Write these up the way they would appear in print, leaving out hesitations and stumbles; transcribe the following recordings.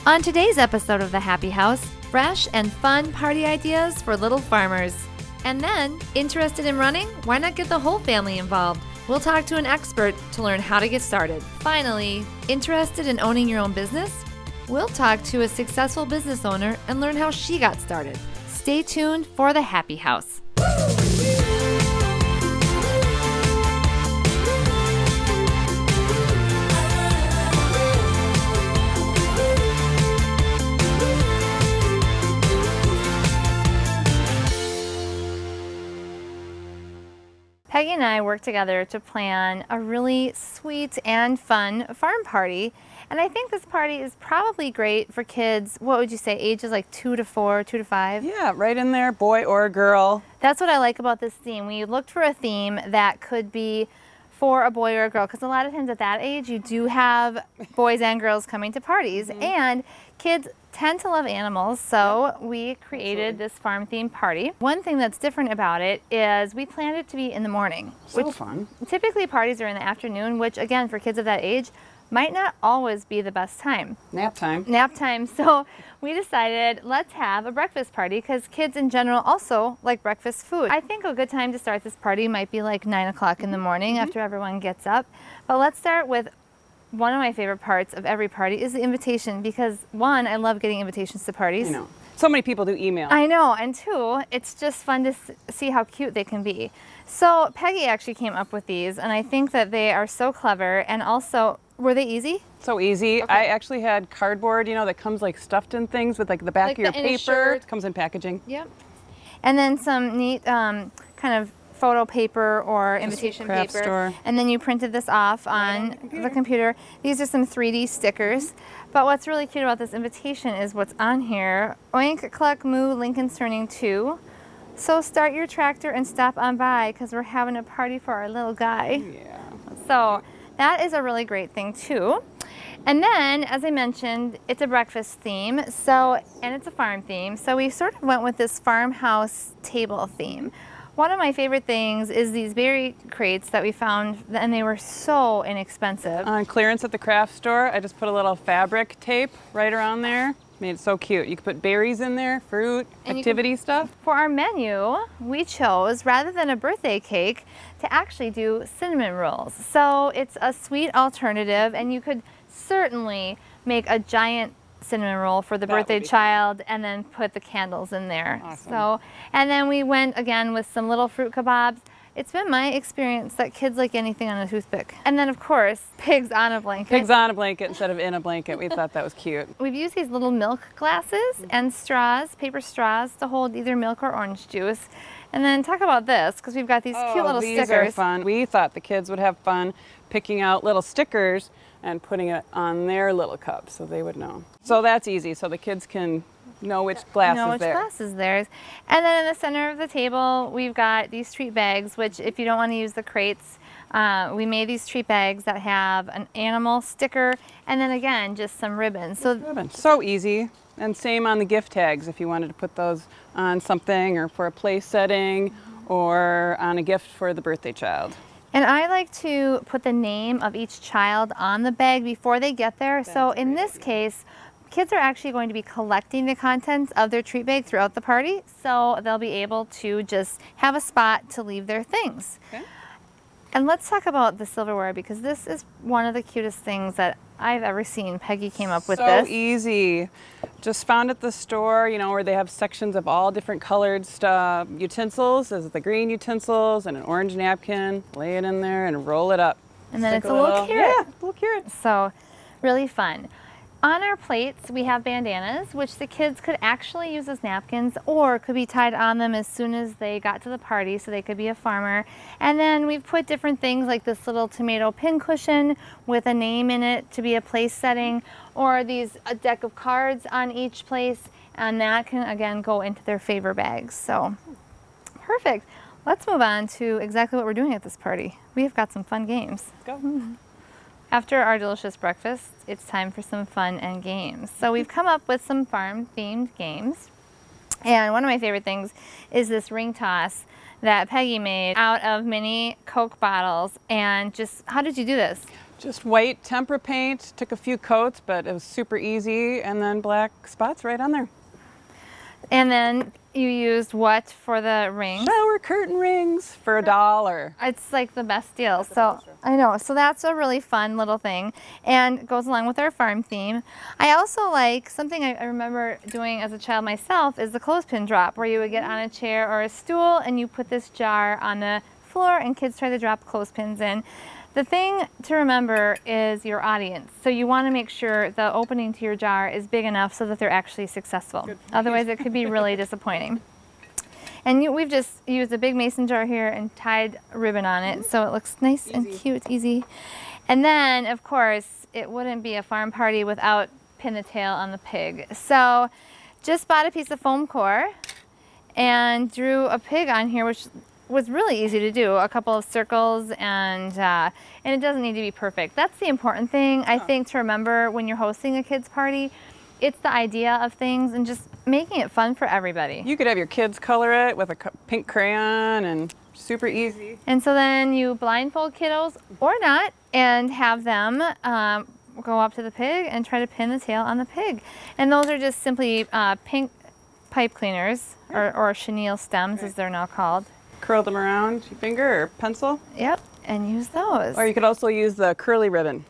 On today's episode of The Happy House, fresh and fun party ideas for little farmers. And then, interested in running? Why not get the whole family involved? We'll talk to an expert to learn how to get started. Finally, interested in owning your own business? We'll talk to a successful business owner and learn how she got started. Stay tuned for The Happy House. Peggy and I worked together to plan a really sweet and fun farm party. And I think this party is probably great for kids, what would you say, ages like 2 to 4, 2 to 5? Yeah, right in there, boy or girl. That's what I like about this theme. We looked for a theme that could be for a boy or a girl, because a lot of times at that age you do have boys and girls coming to parties, and kids tend to love animals, so we created this farm themed party. One thing that's different about it is we planned it to be in the morning. So fun. Typically parties are in the afternoon, which again for kids of that age might not always be the best time. Nap time. Nap time. So we decided let's have a breakfast party because kids in general also like breakfast food. I think a good time to start this party might be like 9 o'clock in the morning after everyone gets up. But let's start with one of my favorite parts of every party is the invitation, because one, I love getting invitations to parties. I know. So many people do email. I know, and two, it's just fun to see how cute they can be. So Peggy actually came up with these, and I think that they are so clever, and also, were they easy? So easy. Okay. I actually had cardboard, you know, that comes like stuffed in things with like the back Like of your in a paper. shirt. It comes in packaging. Yep. And then some neat kind of photo paper or invitation craft paper. store. And then you printed this off on the computer. These are some 3D stickers. But what's really cute about this invitation is what's on here. Oink, cluck, moo, Lincoln's turning 2. So start your tractor and stop on by because we're having a party for our little guy. Yeah. So that is a really great thing too. And then, as I mentioned, it's a breakfast theme, and it's a farm theme. So we sort of went with this farmhouse table theme. One of my favorite things is these berry crates that we found, and they were so inexpensive. On clearance at the craft store, I just put a little fabric tape right around there. Made it so cute. You could put berries in there, fruit, And activity stuff. For our menu, we chose, rather than a birthday cake, to actually do cinnamon rolls. So it's a sweet alternative, and you could certainly make a giant cinnamon roll for the birthday child and then put the candles in there. Awesome. So, and then we went again with some little fruit kebabs. It's been my experience that kids like anything on a toothpick. And then of course, pigs on a blanket. Pigs on a blanket instead of in a blanket. We thought that was cute. We've used these little milk glasses and straws, paper straws, to hold either milk or orange juice. And then talk about this, because we've got these cute little these stickers. are fun. We thought the kids would have fun picking out little stickers and putting it on their little cup so they would know. So that's easy, so the kids can know which glass is there. Glass is theirs. And then in the center of the table, we've got these treat bags, which if you don't want to use the crates, we made these treat bags that have an animal sticker and then again, just some ribbons. So easy. And same on the gift tags if you wanted to put those on something or for a place setting or on a gift for the birthday child. And I like to put the name of each child on the bag before they get there. So in this case, kids are actually going to be collecting the contents of their treat bag throughout the party, so they'll be able to just have a spot to leave their things. Okay. And let's talk about the silverware, because this is one of the cutest things that I've ever seen. Peggy came up with this. So easy. Just found at the store, you know, where they have sections of all different colored utensils. There's the green utensils and an orange napkin. Lay it in there and roll it up. And then Stick it's a little carrot. Yeah, a little carrot. So really fun. On our plates, we have bandanas, which the kids could actually use as napkins or could be tied on them as soon as they got to the party, so they could be a farmer. And then we've put different things like this little tomato pin cushion with a name in it to be a place setting, or a deck of cards on each place, and that can again go into their favor bags. So perfect. Let's move on to exactly what we're doing at this party. We have got some fun games. Let's go. After our delicious breakfast, it's time for some fun and games. So we've come up with some farm-themed games. And one of my favorite things is this ring toss that Peggy made out of mini Coke bottles. And how did you do this? Just white tempera paint, took a few coats, but it was super easy, and then black spots right on there. And then you used what for the rings? Shower curtain rings for $1. It's like the best deal. So I know. So that's a really fun little thing and goes along with our farm theme. I also like something I remember doing as a child myself is the clothespin drop, where you would get on a chair or a stool and you put this jar on the floor and kids try to drop clothespins in. The thing to remember is your audience. So you want to make sure the opening to your jar is big enough so that they're actually successful. Otherwise it could be really disappointing. And we've just used a big mason jar here and tied a ribbon on it so it looks nice and cute, easy. And then, of course, it wouldn't be a farm party without pin the tail on the pig. So just bought a piece of foam core and drew a pig on here, which was really easy to do, a couple of circles, and it doesn't need to be perfect. That's the important thing, I think, to remember when you're hosting a kids party. It's the idea of things and just making it fun for everybody. You could have your kids color it with a pink crayon, and super easy. And so then you blindfold kiddos or not and have them go up to the pig and try to pin the tail on the pig. And those are just simply pink pipe cleaners, or chenille stems as they're now called. Curl them around your finger or pencil. Yep, and use those. Or you could also use the curly ribbon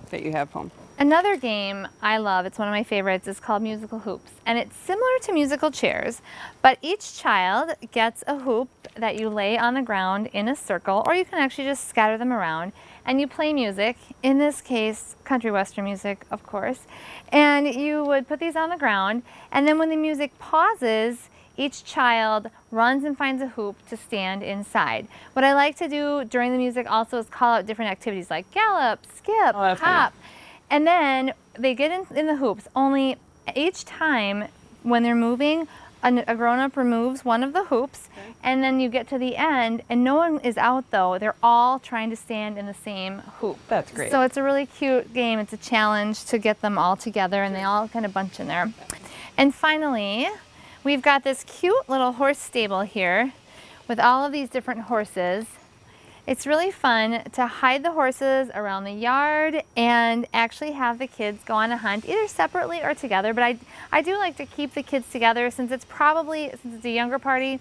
that you have home. Another game I love, it's one of my favorites, is called musical hoops. And it's similar to musical chairs, but each child gets a hoop that you lay on the ground in a circle, or you can actually just scatter them around, and you play music, in this case, country western music, of course. And you would put these on the ground, and then when the music pauses, each child runs and finds a hoop to stand inside. What I like to do during the music also is call out different activities like gallop, skip, hop. And then they get in the hoops. Only each time when they're moving, a grown-up removes one of the hoops, and then you get to the end, and no one is out though. They're all trying to stand in the same hoop. That's great. So it's a really cute game. It's a challenge to get them all together, and they all kind of bunch in there. And finally, we've got this cute little horse stable here with all of these different horses. It's really fun to hide the horses around the yard and actually have the kids go on a hunt, either separately or together. But I do like to keep the kids together since it's a younger party,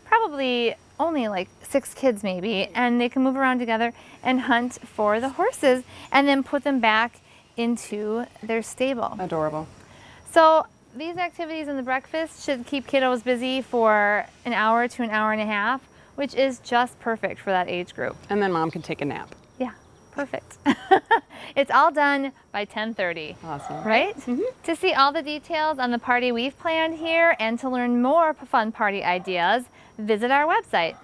probably only like 6 kids maybe, and they can move around together and hunt for the horses and then put them back into their stable. Adorable. So these activities in the breakfast should keep kiddos busy for an hour to an hour and a half, which is just perfect for that age group. And then mom can take a nap. Yeah, perfect. It's all done by 10:30. Awesome. Right? To see all the details on the party we've planned here and to learn more fun party ideas, visit our website.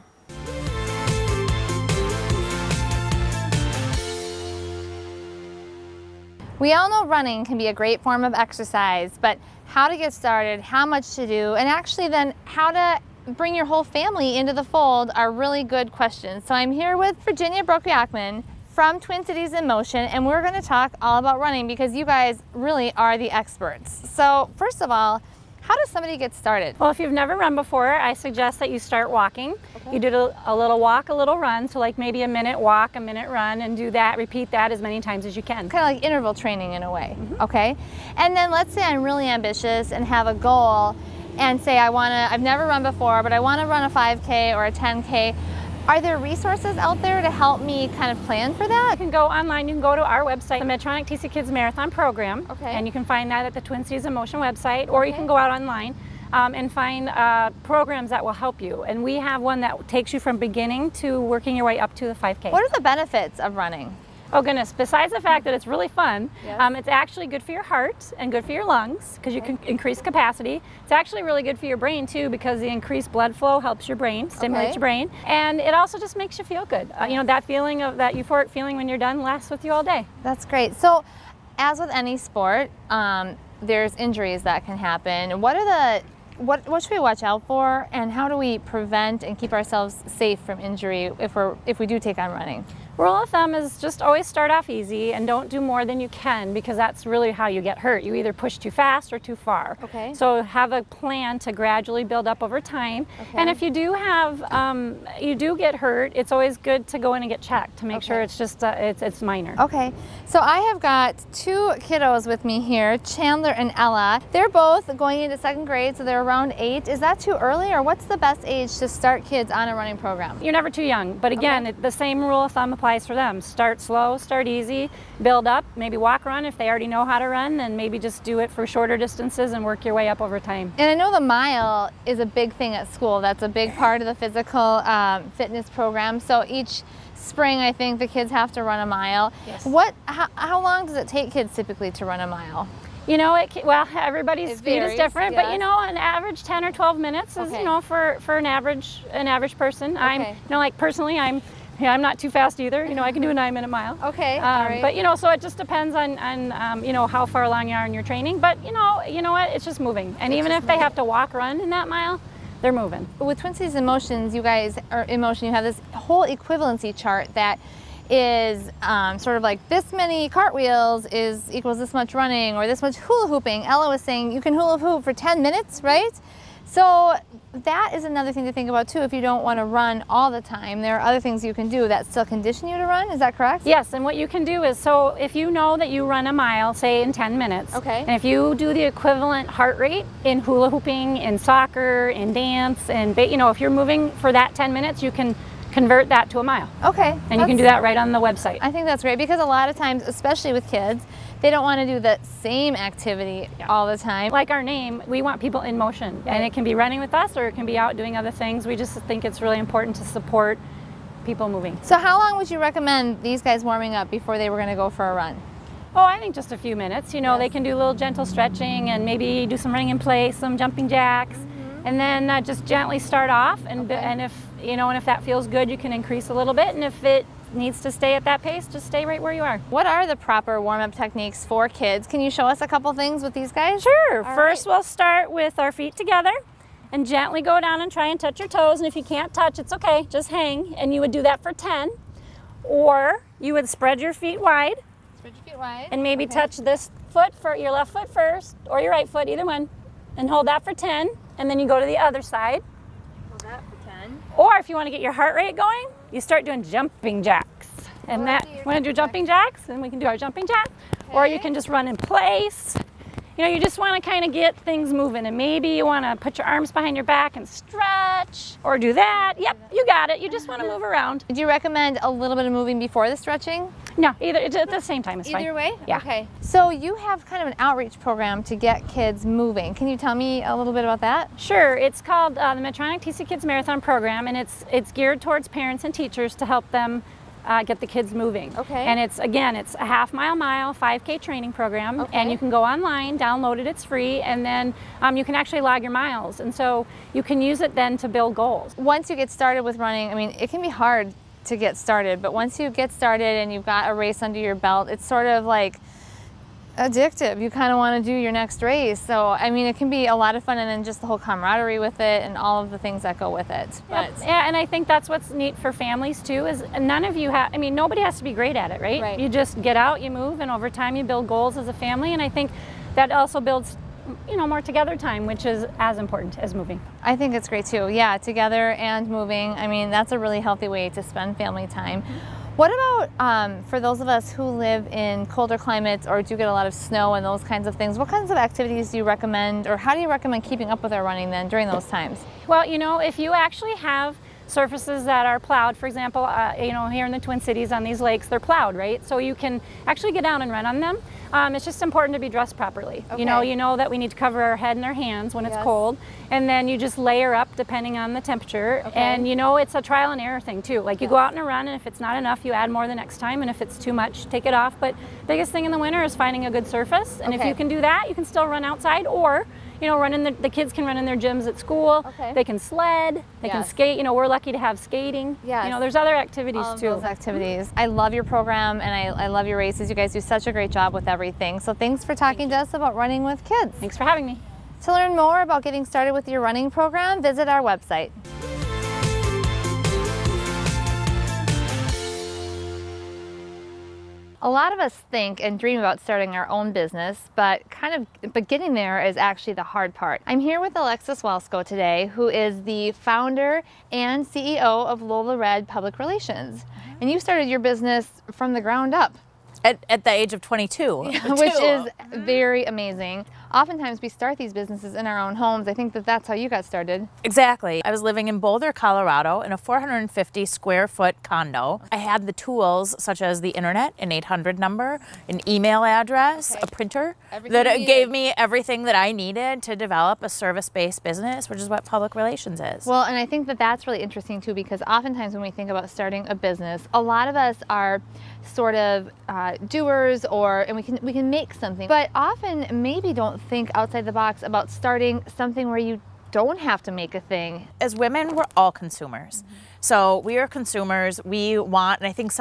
We all know running can be a great form of exercise, but how to get started, how much to do, and actually then how to bring your whole family into the fold are really good questions. So I'm here with Virginia Brook-Yackman from Twin Cities in Motion, and we're going to talk all about running because you guys really are the experts. So first of all, how does somebody get started? Well, if you've never run before, I suggest that you start walking. You do a little walk, a little run, so like maybe a minute walk, a minute run, and do that, repeat that as many times as you can. Kind of like interval training in a way, okay? And then let's say I'm really ambitious and have a goal and say I've never run before, but I want to run a 5K or a 10K. Are there resources out there to help me kind of plan for that? You can go online, you can go to our website, the Medtronic TC Kids Marathon Program, and you can find that at the Twin Cities in Motion website, or you can go out online and find programs that will help you. And we have one that takes you from beginning to working your way up to the 5K. What are the benefits of running? Oh goodness, besides the fact that it's really fun, it's actually good for your heart and good for your lungs because you can increase capacity. It's actually really good for your brain too because the increased blood flow helps your brain, stimulates your brain, and it also just makes you feel good. You know, that feeling of that euphoric feeling when you're done lasts with you all day. That's great. So as with any sport, there's injuries that can happen. What should we watch out for, and how do we prevent and keep ourselves safe from injury if we do take on running? Rule of thumb is just always start off easy and don't do more than you can, because that's really how you get hurt. You either push too fast or too far. Okay. So have a plan to gradually build up over time. Okay. And if you do have, you do get hurt, it's always good to go in and get checked to make sure it's just, it's minor. Okay, so I have got two kiddos with me here, Chandler and Ella. They're both going into 2nd grade, so they're around 8. Is that too early, or what's the best age to start kids on a running program? You're never too young, but again, the same rule of thumb applies for them. Start slow, start easy, build up, maybe walk run if they already know how to run, then maybe just do it for shorter distances and work your way up over time. And I know the mile is a big thing at school. That's a big part of the physical fitness program. So each spring, I think the kids have to run a mile. Yes. How long does it take kids typically to run a mile? You know, everybody's speed is different, but you know, an average 10 or 12 minutes is, you know, for an average person. I'm, you know, like personally, I'm not too fast either. You know, I can do a 9-minute mile. Okay, all right. But you know, so it just depends on you know, how far along you are in your training. But you know what? It's just moving. And even if they have to walk run in that mile, they're moving. With Twin Cities in Motion, you guys are in motion. You have this whole equivalency chart that is sort of like this many cartwheels equals this much running, or this much hula hooping. Ella was saying you can hula hoop for 10 minutes, right? So that is another thing to think about too. If you don't want to run all the time, there are other things you can do that still condition you to run. Is that correct? Yes, and what you can do is, so if you know that you run a mile, say in 10 minutes, and if you do the equivalent heart rate in hula hooping, in soccer, in dance, and you know, if you're moving for that 10 minutes, you can convert that to a mile. Okay. And you can do that right on the website. I think that's great, because a lot of times, especially with kids, they don't want to do the same activity all the time. Like our name, we want people in motion, and it can be running with us or it can be out doing other things. We just think it's really important to support people moving. So how long would you recommend these guys warming up before they were going to go for a run? Oh, I think just a few minutes. You know, they can do a little gentle stretching and maybe do some running in place, some jumping jacks, and then just gently start off. And if you know, and if that feels good, you can increase a little bit. And if it needs to stay at that pace, just stay right where you are. What are the proper warm-up techniques for kids? Can you show us a couple things with these guys? Sure. First, we'll start with our feet together and gently go down and try and touch your toes. And if you can't touch, it's okay, just hang. And you would do that for 10. Or you would spread your feet wide. Spread your feet wide. And maybe touch this foot, for your left foot first, or your right foot, either one. And hold that for 10. And then you go to the other side. Hold that for 10. Or if you want to get your heart rate going, you start doing jumping jacks. And want to do jumping jacks? Then we can do our jumping jacks. Or you can just run in place. You know, you just want to kind of get things moving, and maybe you want to put your arms behind your back and stretch, or do that. Yep, you got it. You just want to move around. Do you recommend a little bit of moving before the stretching? No, it's at the same time is fine. Either way? Yeah. Okay. So you have kind of an outreach program to get kids moving. Can you tell me a little bit about that? Sure. It's called the Medtronic TC Kids Marathon Program, and it's geared towards parents and teachers to help them get the kids moving. Okay. And it's a half-mile, 5K training program, and you can go online, download it, it's free, and then you can actually log your miles, and so you can use it then to build goals. Once you get started with running, I mean, it can be hard to get started, but once you get started and you've got a race under your belt, it's sort of like addictive. You kind of want to do your next race. So, I mean, it can be a lot of fun, and then just the whole camaraderie with it and all of the things that go with it. But yeah, and I think that's what's neat for families too, is none of you have, I mean, nobody has to be great at it, right? You just get out, you move, and over time you build goals as a family, and I think that also builds, you know, more together time, which is as important as moving. I think it's great too. Yeah, together and moving. I mean, that's a really healthy way to spend family time. What about for those of us who live in colder climates or do get a lot of snow and those kinds of things? What kinds of activities do you recommend, or how do you recommend keeping up with our running then during those times? Well, you know, if you actually have surfaces that are plowed, for example, you know, here in the Twin Cities on these lakes, they're plowed, right? So you can actually get down and run on them. It's just important to be dressed properly. You know that we need to cover our head and our hands when it's cold, and then you just layer up depending on the temperature. And you know, it's a trial and error thing too. Like you go out on a run, and if it's not enough, you add more the next time, and if it's too much, take it off. But biggest thing in the winter is finding a good surface, and if you can do that, you can still run outside, or you know, run in the kids can run in their gyms at school. They can sled, they can skate. You know, we're lucky to have skating. You know, there's other activities too. Those activities. I love your program, and I love your races. You guys do such a great job with everything. So thanks for talking to us about running with kids. Thanks for having me. To learn more about getting started with your running program, visit our website. A lot of us think and dream about starting our own business, but getting there is actually the hard part. I'm here with Alexis Welsko today, who is the founder and CEO of Lola Red Public Relations. And you started your business from the ground up. At the age of 22. Which is very amazing. Oftentimes we start these businesses in our own homes. I think that's how you got started. Exactly. I was living in Boulder, Colorado in a 450 square foot condo. I had the tools such as the internet, an 800 number, an email address, a printer that gave me everything that I needed to develop a service-based business, which is what public relations is. Well, and I think that's really interesting too, because oftentimes when we think about starting a business, a lot of us are sort of doers, and we can make something, but often maybe don't think outside the box about starting something where you don't have to make a thing. As women, we're all consumers. So we are consumers. We want, and I think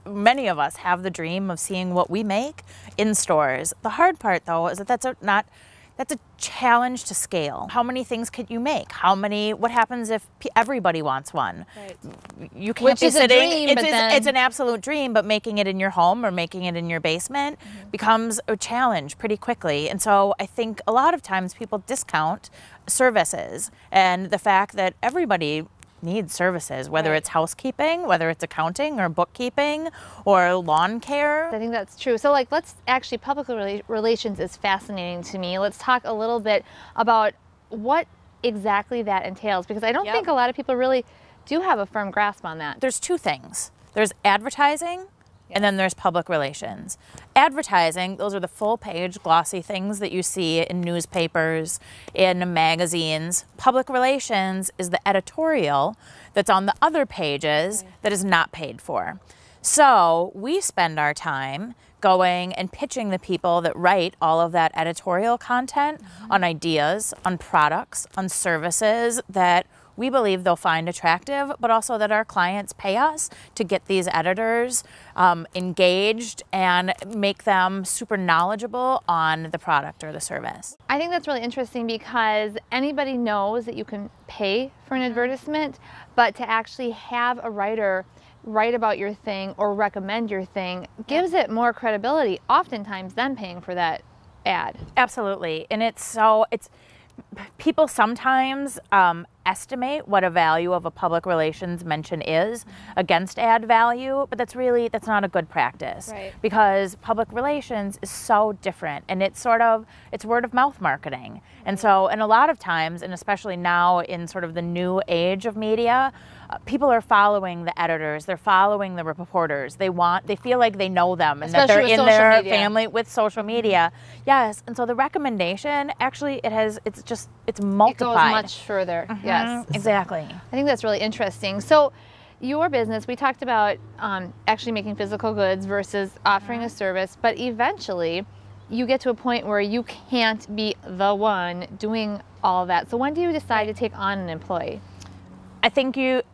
many of us have the dream of seeing what we make in stores. The hard part though is that that's a challenge to scale. How many things can you make? What happens if everybody wants one? Right. You can't be sitting, it's an absolute dream, but making it in your home or making it in your basement becomes a challenge pretty quickly. And so I think a lot of times people discount services and the fact that everybody needs services, whether it's housekeeping, whether it's accounting or bookkeeping or lawn care. I think that's true. So public relations is fascinating to me. Let's talk a little bit about what exactly that entails, because I don't think a lot of people really do have a firm grasp on that. There's two things. There's advertising and then there's public relations. Advertising, those are the full page glossy things that you see in newspapers, in magazines. Public relations is the editorial that's on the other pages that is not paid for. So we spend our time going and pitching the people that write all of that editorial content on ideas, on products, on services that we believe they'll find attractive, but also that our clients pay us to get these editors engaged and make them super knowledgeable on the product or the service. I think that's really interesting because anybody knows that you can pay for an advertisement, but to actually have a writer write about your thing or recommend your thing gives it more credibility oftentimes than paying for that ad. Absolutely. And people sometimes estimate what a value of a public relations mention is against ad value, but that's not a good practice, because public relations is so different, and it's word of mouth marketing. And so, and a lot of times, and especially now in sort of the new age of media, people are following the editors, they're following the reporters, they feel like they know them, and especially that they're in their family with social media. Yes, and so the recommendation, actually, it's multiplied. It goes much further, yes. Exactly. I think that's really interesting. So your business, we talked about actually making physical goods versus offering a service, but eventually you get to a point where you can't be the one doing all that. So when do you decide to take on an employee?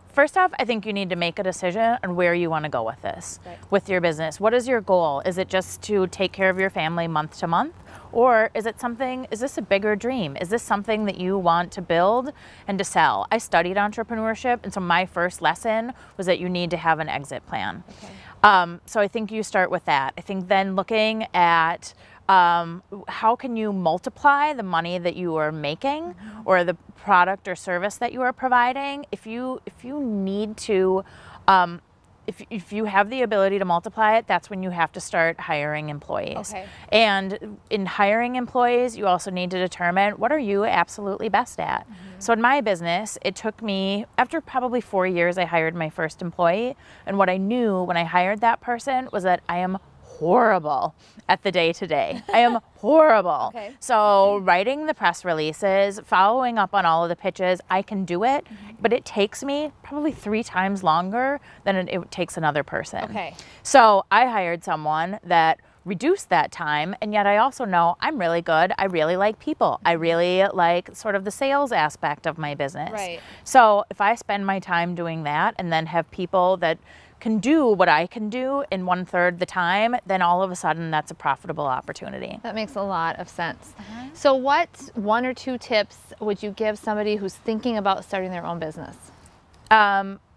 First off, I think you need to make a decision on where you want to go with this, with your business. What is your goal? Is it just to take care of your family month to month? Or is this a bigger dream? Is this something that you want to build and to sell? I studied entrepreneurship, and so my first lesson was that you need to have an exit plan. So I think you start with that. I think then looking at how can you multiply the money that you are making or the product or service that you are providing. If you need to, if you have the ability to multiply it, that's when you have to start hiring employees. And in hiring employees, you also need to determine what are you absolutely best at. So in my business, it took me, after probably 4 years, I hired my first employee. And what I knew when I hired that person was that I am horrible at the day-to-day. I am horrible. So writing the press releases, following up on all of the pitches, I can do it, but it takes me probably 3 times longer than it takes another person. So I hired someone that reduced that time, and yet I also know I'm really good. I really like people. I really like sort of the sales aspect of my business. So if I spend my time doing that and then have people that can do what I can do in 1/3 the time, then all of a sudden that's a profitable opportunity. That makes a lot of sense. So what 1 or 2 tips would you give somebody who's thinking about starting their own business?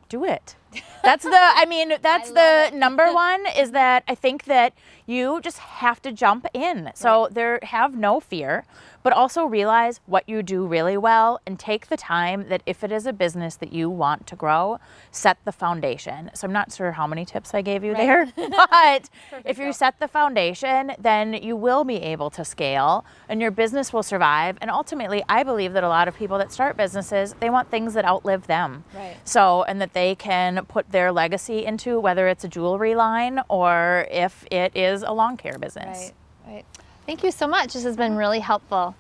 Do it. That's the number one is that I think that you just have to jump in. So have no fear, but also realize what you do really well and take the time that if it is a business that you want to grow, set the foundation. So I'm not sure how many tips I gave you there, but if you set the foundation, then you will be able to scale and your business will survive. And ultimately, I believe that a lot of people that start businesses, they want things that outlive them. Right. So, and that they can put their legacy into, whether it's a jewelry line or if it is a lawn care business. Right. Thank you so much. This has been really helpful.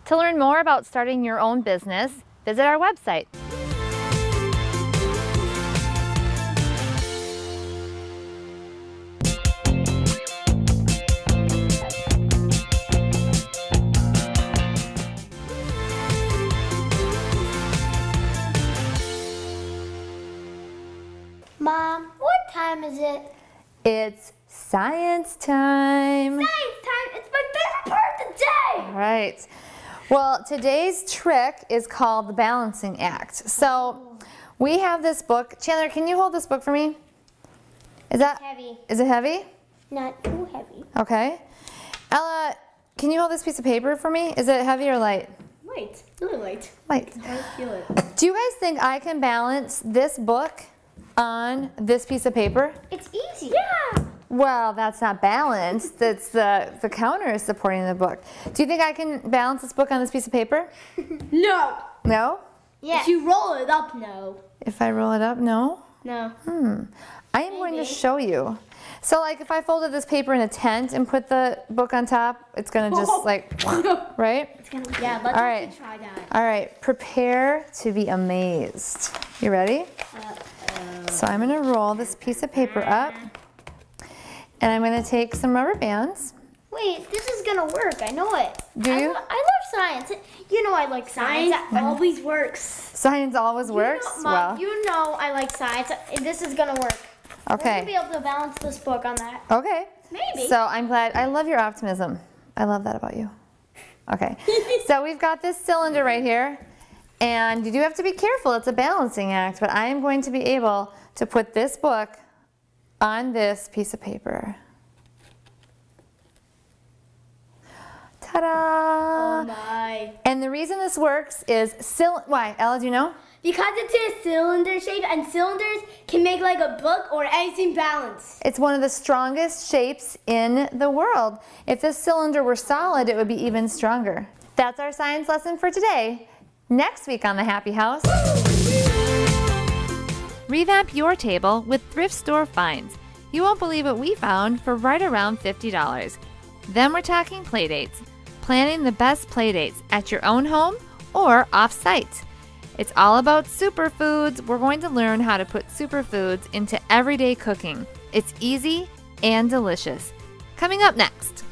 To learn more about starting your own business, visit our website. Mom, what time is it? It's science time. Science time! It's my favorite part of the day! All right. Well, today's trick is called the balancing act. So we have this book. Chandler, can you hold this book for me? Is that Heavy. Is it heavy? Not too heavy. Okay. Ella, can you hold this piece of paper for me? Is it heavy or light? Light. Really light. Light. I feel it. Do you guys think I can balance this book on this piece of paper? It's easy. Yeah. Well, that's not balanced. That's the counter is supporting the book. Do you think I can balance this book on this piece of paper? No. No? Yeah. If you roll it up, no. If I roll it up, no? No. I am going to show you. So like if I folded this paper in a tent and put the book on top, it's going to just like, right? It's gonna, yeah, let's All right. try that. All right, prepare to be amazed. You ready? So I'm going to roll this piece of paper up. And I'm going to take some rubber bands. Wait, this is gonna work. I know it. Do you? I love science. You know I like science. It always works. Science always works? You know, Mom, you know I like science. This is gonna work. We're gonna be Okay. able to balance this book on that. Okay. Maybe. So I'm glad. I love your optimism. I love that about you. Okay. So we've got this cylinder right here. And you do have to be careful. It's a balancing act. But I am going to be able to put this book on this piece of paper. Ta-da! Oh my. And the reason this works is, why? Ella, do you know? Because it's a cylinder shape and cylinders can make like a book or anything balanced. It's one of the strongest shapes in the world. If this cylinder were solid, it would be even stronger. That's our science lesson for today. Next week on the Happy House. Revamp your table with thrift store finds. You won't believe what we found for right around $50. Then we're talking playdates. Planning the best playdates at your own home or off-site. It's all about superfoods. We're going to learn how to put superfoods into everyday cooking. It's easy and delicious. Coming up next.